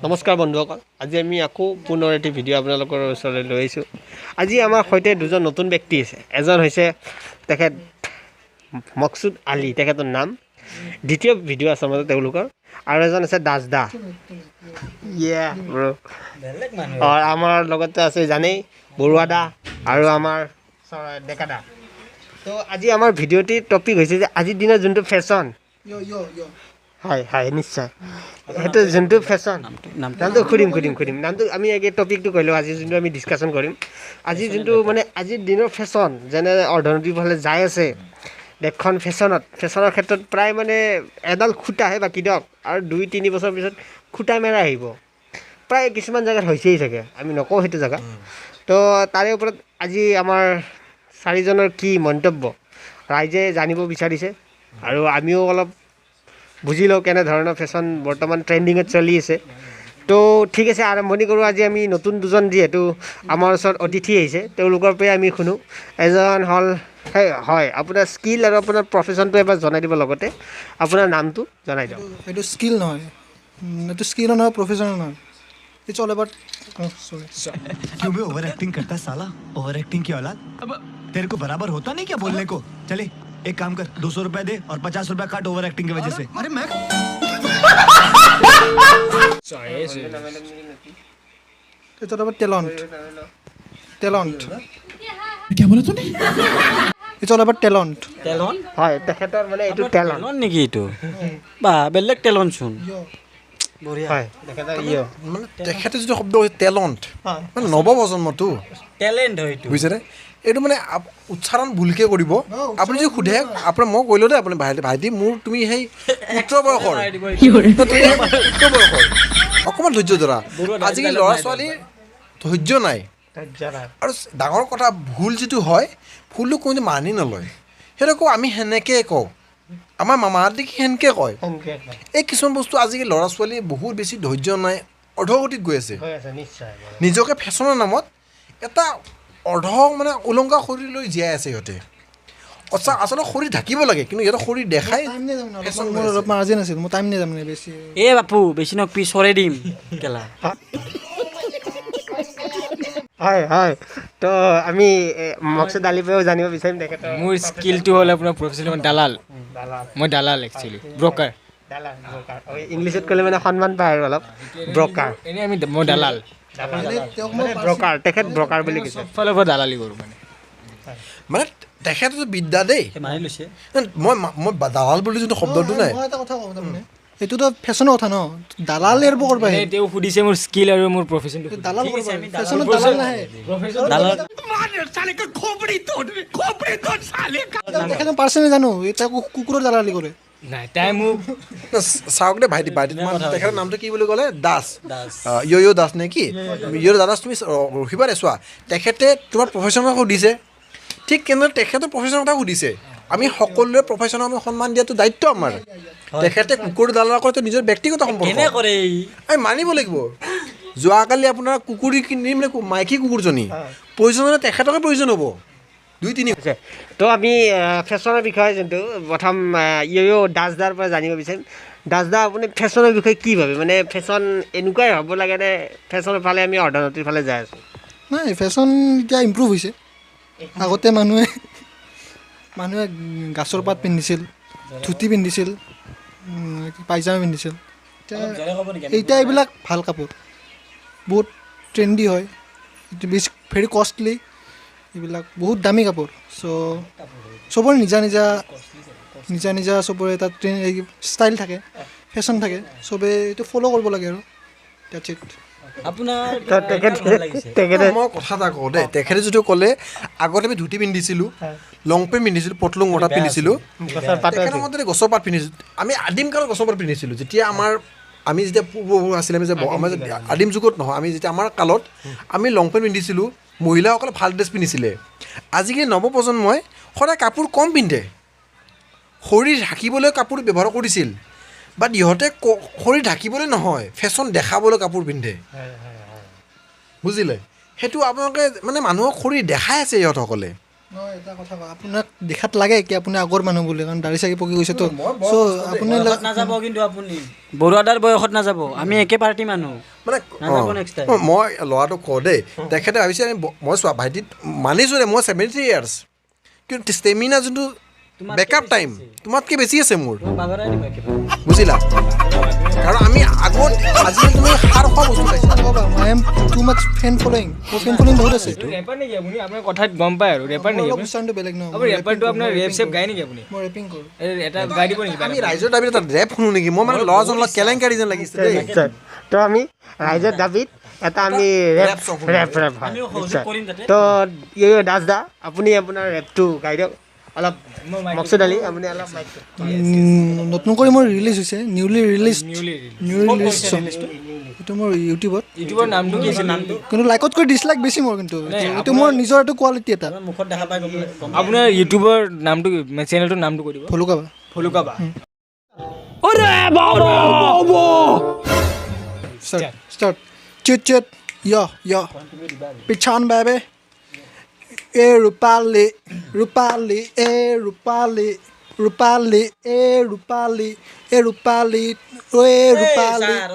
নমস্কাৰ বন্ধুসকল, আজি আমি আকৌ পুনৰ এটি ভিডিঅ' আপোনালোকৰ ওচৰলৈ লৈ আহিছোঁ। আজি আমাৰ সৈতে দুজন নতুন ব্যক্তি আছে। এজন হৈছে তেখেত মকসুদ আলী, তেখেতৰ নাম। দ্বিতীয় ভিডিঅ' আছে আমাৰ তেওঁলোকৰ। আৰু এজন আছে দাসদা। আমাৰ লগতে আছে জানেই বৰুৱা দা আৰু আমাৰ ডেকা দা। তো আজি আমাৰ ভিডিঅ'টিৰ টপিক হৈছে যে আজিৰ দিনৰ যোনটো ফেশ্বন। হয় হয় নিশ্চয়, সেইটো যোনটো ফেশ্বন নামটো সুধিম নামটো আমি আগে টপিকটো কৈ লওঁ। আজি যোনটো আমি ডিছকাশ্যন কৰিম, আজি যোনটো মানে আজিৰ দিনৰ ফেশ্বন, যেনে অৰ্থনৈতিক ফালে যাই আছে দেশখন ফেশ্বনৰ ক্ষেত্ৰত প্ৰায় মানে এডাল খুটাহে বাকী দিয়ক, আৰু 2-3 বছৰ পিছত খুটা মেৰা আহিব। প্ৰায় কিছুমান জেগাত হৈছেই চাগে, আমি নকওঁ সেইটো জেগা। তো তাৰে ওপৰত আজি আমাৰ চাৰিজনৰ কি মন্তব্য ৰাইজে জানিব বিচাৰিছে, আৰু আমিও অলপ বুজি লওঁ কেনেধৰণৰ ফেশ্বন বৰ্তমান ট্ৰেণ্ডিঙত চলি আছে। তো ঠিক আছে, আৰম্ভণি কৰোঁ। আজি আমি নতুন দুজন যিহেতু আমাৰ ওচৰত অতিথি আহিছে, তেওঁলোকৰ পৰাই আমি শুনো। এজন হ'ল হয়, আপোনাৰ স্কিল আৰু আপোনাৰ প্ৰফেশ্যনটো এবাৰ জনাই দিব, লগতে আপোনাৰ নামটো জনাই দিয়ক। এইটো স্কিল নহয়, এইটো স্কিল নহয়, প্ৰফেশ্যনেল নহয়। ইটছ অল এবাউট क्यों बे ओवर एक्टिंग करता है साला? ओवर एक्टिंग की औलाद। अब तेरे को बराबर होता नहीं क्या बोलने को? चले एक काम कर, 200 रुपए दे और 50 रुपए काट ओवर एक्टिंग की वजह से। अरे मैं इट्स ऑल अबाउट टैलेंट। क्या बोला तूने? It's all about talent. Talent হয়, তেখেতৰ মানে এইটো টেলেণ্ট। টেলন নেকি এইটো? বা বেলেগ টেলন চোন। বঢ়িয়া। হয়, তেখেতৰ মানে তেখেতে যিটো শব্দ হৈছে টেলেণ্ট, মানে নৱপ্ৰজন্মটো টেলেণ্ট হয় এইটো। বুজিছেনে? এইটো মানে উচ্চাৰণ ভুলকৈ কৰিব। আপুনি যদি সোধে, আপোনাৰ মই কৈলোঁ দেই, আপুনি ভাইটি মোৰ তুমি সেই উত্তৰ বয়সৰ, অকণমান ধৈৰ্য ধৰা। আজিকালি ল'ৰা ছোৱালীৰ ধৈৰ্য নাই। আৰু ডাঙৰ কথা, ভুল যিটো হয়, ভুলটো কোনো মানি নলয়। সেইটো কওঁ আমি সেনেকৈ কওঁ, আমাৰ মামাহঁতে সেনেকৈ কয়। এই কিছুমান বস্তু আজিকালি ল'ৰা ছোৱালীয়ে বহুত বেছি ধৈৰ্য নাই, অৰ্ধগতিত গৈ আছে। নিজকে ফেশ্বনৰ নামত এটা মানে উলংঘা শৰীৰ লৈ জীয়াই আছে সিহঁতে। আচলতে শৰীৰ ঢাকিব লাগে, কিন্তু সিহঁতৰ শৰীৰ দেখাই মোৰ অলপ মাৰ্জিন আছিল, মোৰ টাইম নাই তাৰমানে বেছি। এ বাপু বেছি নক পিছৰে দিম কেলা। হয় হয়। তো আমি মকসুদ আলীৰ পৰাও জানিব বিচাৰিম তেখেতৰ। মোৰ স্কিলটো হ'ল আপোনাৰ প্ৰফেশ্যনেল দালাল। মই দালাল একচুৱেলি, ব্ৰকাৰ। ইংলিছত ক'লে মানে সন্মান পায় আৰু অলপ ব্ৰকাৰ। এনেই মই দালাল, ব্ৰকাৰ, তেখেত ব্ৰকাৰ বুলি কৈছে। চব ফালৰ পৰা দালালি কৰোঁ মানে। মানে তেখেততো বিদ্যা দেই। মানি লৈছে। মই দালাল বুলি যোনটো শব্দটো নাই, মই এটা কথা কওঁ তাৰমানে, এইটোতো ফেশ্বনৰ কথা ন, দালাল ইয়াৰ পৰা কৰিব আহে। তেওঁ সুধিছে মোৰ স্কিল আৰু মোৰ প্ৰফেশ্যনটো। দালাল কৰিব আহে, ফেশ্বনত দালাল নাহে। দালাল তেখেতে পাৰ্চনেলি জানো, এতিয়া কুকুৰৰ দালালি কৰে। নাই, তাই মোক চাওক দেই ভাইটি, তেখেতৰ নামটো কি বুলি ক'লে? দাস। য়ো দাস নে কি? য়ো দাস, তুমি ৰখিবা দে, চোৱা। তেখেতে তোমাৰ প্ৰফেশ্যনৰ কথা সুধিছে, ঠিক কেনেদৰে তেখেতৰ প্ৰফেশ্যনৰ কথা সুধিছে। আমি সকলোৱে প্ৰফেশ্যনক আমি সন্মান দিয়াটো দায়িত্ব আমাৰ। তেখেতে কুকুৰ দালাল কৰে, নিজৰ ব্যক্তিগত সম্পৰ্ক, কেনে কৰে আমি মানিব লাগিব। যোৱাকালি আপোনাৰ কুকুৰী কিনি মানে মাইকী কুকুৰজনী প্ৰয়োজন হ'লে তেখেতকে প্ৰয়োজন হ'ব 2-3 আছে। তো আমি ফেশ্বনৰ বিষয়ে যোনটো প্ৰথম দাসদাৰ পৰা জানিব বিচাৰিম। দাসদা, আপুনি ফেশ্বনৰ বিষয়ে কি ভাবে? মানে ফেশ্বন এনেকুৱাই হ'ব লাগেনে ফেশ্বনৰ ফালে আমি অৰ্ধনৈতিৰ ফালে যাই আছোঁ? নাই, ফেশ্বন এতিয়া ইম্প্ৰুভ হৈছে। আগতে মানুহে গাছৰ পাত পিন্ধিছিল, ধুতি পিন্ধিছিল, পাইজামা পিন্ধিছিল। এতিয়া এইবিলাক ভাল কাপোৰ, বহুত ট্ৰেণ্ডি হয়, বেছি ভেৰি কষ্টলি, এইবিলাক বহুত দামী কাপোৰ। চ' চবৰে নিজা নিজা চবৰে এটা ষ্টাইল থাকে, ফেশ্বন থাকে, চবে এইটো ফ'ল' কৰিব লাগে আৰু ডেটছ ইট। আপোনাৰ তেখেতে মই কথা এটা কওঁ দেই, তেখেতে যিটো ক'লে আগতে আমি ধুতি পিন্ধিছিলোঁ, লং পেণ্ট পিন্ধিছিলোঁ, পটলং মতা পিন্ধিছিলোঁ, তেখেতৰ মতে গছৰ পাত পিন্ধিছিলোঁ। আমি আদিম কালত গছৰ পাত পিন্ধিছিলোঁ। যেতিয়া আমি যেতিয়া পূৰ্বপুৰুষ আছিলে, আমাৰ যে আদিম যুগত নহয়, আমি যেতিয়া আমাৰ কালত আমি লং পেণ্ট পিন্ধিছিলোঁ, মহিলাসকলে ভাল ড্ৰেছ পিন্ধিছিলে। আজিকালি নৱপ্ৰজন্মই সদায় কাপোৰ কম পিন্ধে, শৰীৰ ঢাকিবলৈ কাপোৰ ব্যৱহাৰ কৰিছিল, বাট ইহঁতে শৰীৰ ঢাকিবলৈ নহয়, ফেশ্বন দেখাবলৈ কাপোৰ পিন্ধে। বুজিলে? সেইটো আপোনালোকে মানে মানুহক শৰীৰ দেখাই আছে ইহঁতসকলে। নহয় এটা কথা কওঁ আপোনাক দেখাত লাগে কি আপুনি আগৰ মানুহ বুলি কাৰণ দাড়ি চাগি পকি গৈছেতো চ' আপুনি বয়সত নাযাব কিন্তু আপুনি বৰুৱাদাৰ বয়সত নাযাব আমি একে পাৰ্টি মানুহ মানে নাযাব নেক্সট টাইম মই ল'ৰাটোক কওঁ দেই তেখেতে ভাবিছে মই চোৱা ভাইটিত মানিছোঁ দেই মই 73 ইয়াৰ্ছ কিন্তু ষ্টেমিনা যোনটো বেকআপ টাইম তোমাতকৈ বেছি আছে মোৰ বাগৰাই দিব একেবাৰে বুজিলা কাৰণ আমি আগত আজিকালি তুমি সাৰ খোৱা বস্তু খাইছা I am too much fan following মোৰ ফেন ফলোয়িং বহুত আছে ৰেপাৰ নেকি আপুনি আপোনাৰ কথাত গম পায় আৰু ৰেপাৰ নেকি অলপ উচ্চাৰণটো বেলেগ ন আপুনি ৰেপাৰটো আপোনাৰ ৰেপ চেপ গায় নেকি আপুনি মই ৰেপিং কৰোঁ এটা গাই দিব নেকি আমি ৰাইজৰ দাবীত এটা ৰেপ শুনো নেকি মই মানে ল'ৰাজনৰ লগত কেলেংকাৰী যেন লাগিছে দেই নিশ্চয় তো আমি ৰাইজৰ দাবীত এটা আমি ৰেপ song শুনো। ৰেপ হয় আমিও সহযোগ নিশ্চয়। কৰিম তাতে তো দাস দা আপুনি আপোনাৰ ৰেপটো গাই দিয়ক অলপ মকচুদ আলি আপুনি অলপ মাইকটো নতুন কৰি মোৰ ৰিলিজ হৈছে নিউলি ৰিলিজ চং এইটো মোৰ ইউটিউবত ইউটিউবৰ নামটো কি আছিল নামটো কিন্তু লাইকতকৈ ডিছলাইক বেছি মোৰ কিন্তু এইটো মোৰ নিজৰ এইটো কোৱালিটি এটা মুখত দেখা পাই গম আপোনাৰ ইউটিউবৰ নামটো চেনেলটোৰ নামটো কৈ দিব ভলুকাবা ফলুকাবা Start. Chut. Yo. Pichan baby. Rupali. Rupali. Rupali.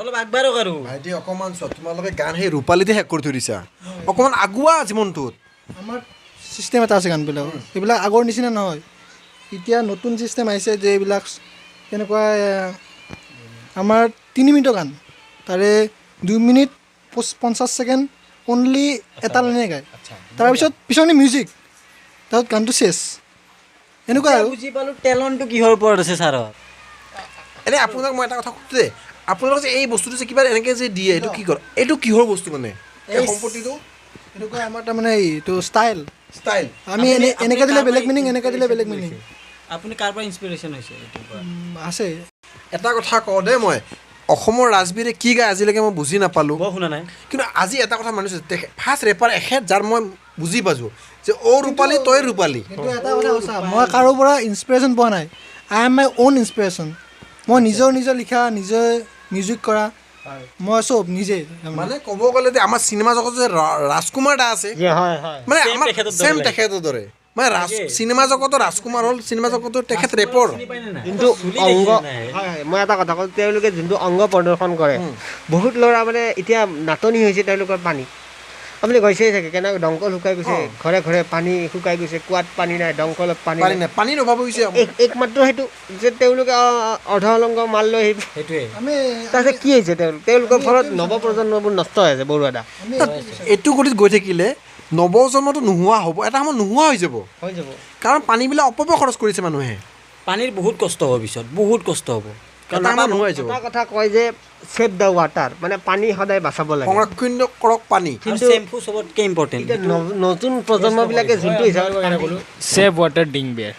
অলপ আগবাঢ়ক আৰু ভাইটি অকণমান চোৱা তোমালোকে গান সেই ৰূপালীতে শেষ কৰি থৈ দিছা অকণমান আগুৱা জীৱনটোত আমাৰ চিষ্টেম এটা আছে গানবিলাকৰ এইবিলাক আগৰ নিচিনা নহয় এতিয়া নতুন চিষ্টেম আহিছে যে এইবিলাক কেনেকুৱা আমাৰ 3 মিনিটৰ গান তাৰে 2 মিনিট 50 ছেকেণ্ড অনলি এটা লাইনে গায় তাৰপিছত পিছনি মিউজিক তাৰপিছত গানটো চেছ এনেকুৱা আৰু বুজি পালোঁ টেলেণ্টটো কিহৰ ওপৰত আছে ছাৰৰ এনেই আপোনাক মই এটা কথা সুধোঁ দেই আপোনালোকে যে এই বস্তুটো যে কিবা এনেকৈ যে দিয়ে এইটো কি কৰে এইটো কিহৰ বস্তু মানে এই সম্পত্তিটো এনেকুৱা আমাৰ তাৰমানে এইটো ষ্টাইল ষ্টাইল আমি এনেকৈ দিলে বেলেগ মিনিং এনেকৈ দিলে বেলেগ মিনিং আপুনি কাৰ পৰা ইনস্পিৰেশ্যন হৈছে এইটোৰ পৰা আছে এটা কথা কওঁ দেই মই অসমৰ ৰাজবীৰে কি গায় আজিলৈকে মই বুজি নাপালোঁ মই শুনা নাই কিন্তু আজি এটা কথা মানিছোঁ ফাৰ্ষ্ট ৰেপাৰ এখেত যাৰ মই বুজি পাইছোঁ যে অ' ৰূপালী তই ৰূপালী কিন্তু এটা কথা কৈছা মই কাৰো পৰা ইনস্পিৰেশ্যন পোৱা নাই I M my on inspiration মই নিজৰ লিখা নিজে মিউজিক কৰা মই চব নিজে মানে ক'ব গ'লে যে আমাৰ চিনেমা জগতত যে ৰাজকুমাৰ দা আছে হয় মানে আমাৰ ছেম তেখেতৰ দৰে মানে চিনেমা জগতৰ ৰাজকুমাৰ হ'ল চিনেমা জগতৰ তেখেত ৰেপৰ যোনটো অংগ হয় মই এটা কথা কওঁ তেওঁলোকে যোনটো অংগ প্ৰদৰ্শন কৰে বহুত ল'ৰা মানে এতিয়া নাটনি হৈছে তেওঁলোকৰ পানী আপুনি গৈছেই চাগে কেনেকৈ দংকল শুকাই গৈছে ঘৰে ঘৰে পানী শুকাই গৈছে কুৱাত পানী নাই দংকলত পানী নাই পানীৰ অভাৱ হৈছে একমাত্ৰ সেইটো যে তেওঁলোকে অৰ্ধ অলংগ মাল লৈ আহিব সেইটোৱে আমি তাৰপিছত কি হৈছে তেওঁলোকৰ ফলত নৱপ্ৰজন্মবোৰ নষ্ট হৈ আছে বৰুৱাদা এইটো গতিত গৈ থাকিলে নৱজন্মটো নোহোৱা হ'ব এটা সময় নোহোৱা হৈ যাব কাৰণ পানীবিলাক অপব্যয় খৰচ কৰিছে মানুহে পানীৰ বহুত কষ্ট হ'ব পিছত বহুত কষ্ট হ'ব এটা সময় নোহোৱা হৈ যাব এটা কথা কয় যে ছেভ দ্য ৱাটাৰ মানে পানী সদায় বাচাব লাগে সংৰক্ষণ কৰক পানী কিন্তু শ্বেম্পু চবতকৈ ইম্পৰ্টেণ্ট এতিয়া নতুন প্ৰজন্মবিলাকে যোনটো হিচাপত ছেভ ৱাটাৰ ডিং বিয়াৰ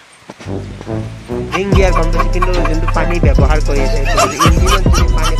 ৰিং দিয়াৰ কম বেছি কিন্তু যোনটো পানী ব্যৱহাৰ কৰি আছে ইঞ্জিনত যদি পানী